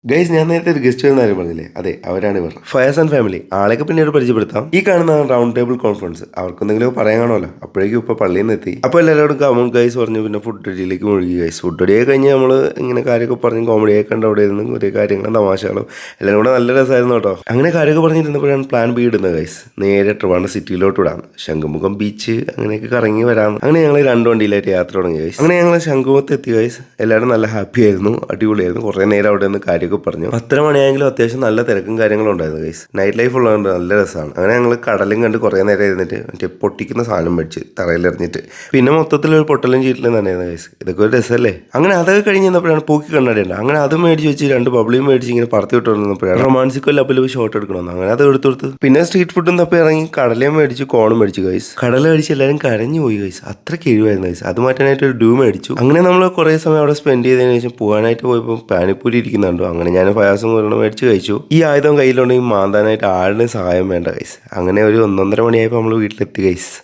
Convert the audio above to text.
Guys ഞാൻ നേരത്തെ ഒരു ഗസ്റ്റ് വരുന്ന കാര്യം പറഞ്ഞില്ലേ, അതെ അവരാണ് ഇവർ. ഫയസ് ആൻഡ് ഫാമിലി ആളെയൊക്കെ പിന്നീട് പരിചയപ്പെടുത്താം. ഈ കാണുന്ന റൗണ്ട് ടേബിൾ കോൺഫറൻസ് അവർക്ക് എന്തെങ്കിലും പറയാൻ കാണുമല്ലോ. അപ്പോഴേക്കും ഇപ്പൊ പള്ളിയിൽ നിന്ന് എത്തി. അപ്പോൾ എല്ലാവരോടും കമൺ ഗൈസ് പറഞ്ഞു. പിന്നെ ഫുഡ് അടിയിലേക്ക് മുഴുകി ഗൈസ്. ഫുഡ് അടിയെ കഴിഞ്ഞ് നമ്മൾ ഇങ്ങനെ കാര്യമൊക്കെ പറഞ്ഞ് കോമഡിയൊക്കെ കണ്ട് അവിടെ ഇരുന്ന് ഒരേ കാര്യങ്ങളും തമാശകളും എല്ലാവരും കൂടെ നല്ല രസമായിരുന്നു കേട്ടോ. അങ്ങനെ കാര്യമൊക്കെ പറഞ്ഞിരുന്നപ്പോഴാണ് പ്ലാൻ ബി ഇടുന്നത് ഗൈസ്. നേരെ ട്രിവാൻഡ്രം സിറ്റിയിലോട്ട് വിടാം, ശംഖുമുഖം ബീച്ച് അങ്ങനെയൊക്കെ കറങ്ങി വരാം. അങ്ങനെ ഞങ്ങൾ 2 വണ്ടിയിലായിട്ട് യാത്ര തുടങ്ങി ഗൈസ്. അങ്ങനെ ഞങ്ങൾ ശംഖുമുഖത്ത് എത്തി ഗൈസ്. എല്ലാവരും നല്ല ഹാപ്പി ആയിരുന്നു, അടിപൊളിയായിരുന്നു. കുറേ നേരം അവിടെ നിന്ന് കാര്യമൊക്കെ പറഞ്ഞു. 10 മണിയായെങ്കിലും അത്യാവശ്യം നല്ല തിരക്കും കാര്യങ്ങളും ഉണ്ടായിരുന്നു ഗൈസ്. നൈറ്റ് ലൈഫ് ഉള്ളതുകൊണ്ട് നല്ല രസമാണ്. അങ്ങനെ ഞങ്ങൾ കടലും കണ്ട് കുറേ നേരം ഇരുന്നിട്ട് മറ്റേ പൊട്ടിക്കുന്ന സാധനം മേടിച്ച് തറയിലെറിഞ്ഞിട്ട് പിന്നെ മൊത്തത്തിൽ ഒരു പൊട്ടലും ചീറ്റലും തന്നെയായിരുന്നു ഗൈസ്. ഇതൊക്കെ ഒരു രസമല്ലേ. അങ്ങനെ അതൊക്കെ കഴിഞ്ഞ് നിന്നപ്പോഴാണ് പൂക്കി കണ്ണാടിയുണ്ട്. അങ്ങനെ അത് മേടിച്ച് വെച്ച് 2 ബബിളിയും മേടിച്ച് ഇങ്ങനെ പറത്തി വിട്ടുകൊണ്ടിരുന്നപ്പോഴാണ് റൊമാൻസിക്കോ ലപ്പിൽ ഷോട്ട് എടുക്കണമെന്ന്. അങ്ങനെ അത് എടുത്തു. പിന്നെ സ്ട്രീറ്റ് ഫുഡും തപ്പി ഇറങ്ങി കടലയും മേടിച്ച് കോണും മേടിച്ചു ഗൈസ്. കടല മേടിച്ച് എല്ലാവരും കരഞ്ഞു പോയി ഗൈസ്. അത്രയ്ക്ക് എരിവായിരുന്നു ഗൈസ്. അത് മാറ്റാനായിട്ട് ഒരു ഡ്യൂ മേടിച്ചു. അങ്ങനെ നമ്മൾ കുറേ സമയം അവിടെ സ്പെൻഡ് ചെയ്തതിനു ശേഷം പോകാനായിട്ട് പോയപ്പോൾ പാനിപ്പൂരി ഇരിക്കുന്നുണ്ടോ. അങ്ങനെ ഞാൻ ഫയാസും ഒരെണ്ണം മേടിച്ച് കഴിച്ചു. ഈ ആയുധം കയ്യിലുണ്ടെങ്കിൽ മാന്താനായിട്ട് ആരുടെയും സഹായം വേണ്ട ഗൈസ്. അങ്ങനെ ഒരു 1-1.5 മണിയായപ്പോൾ നമ്മൾ വീട്ടിലെത്തി ഗൈസ്.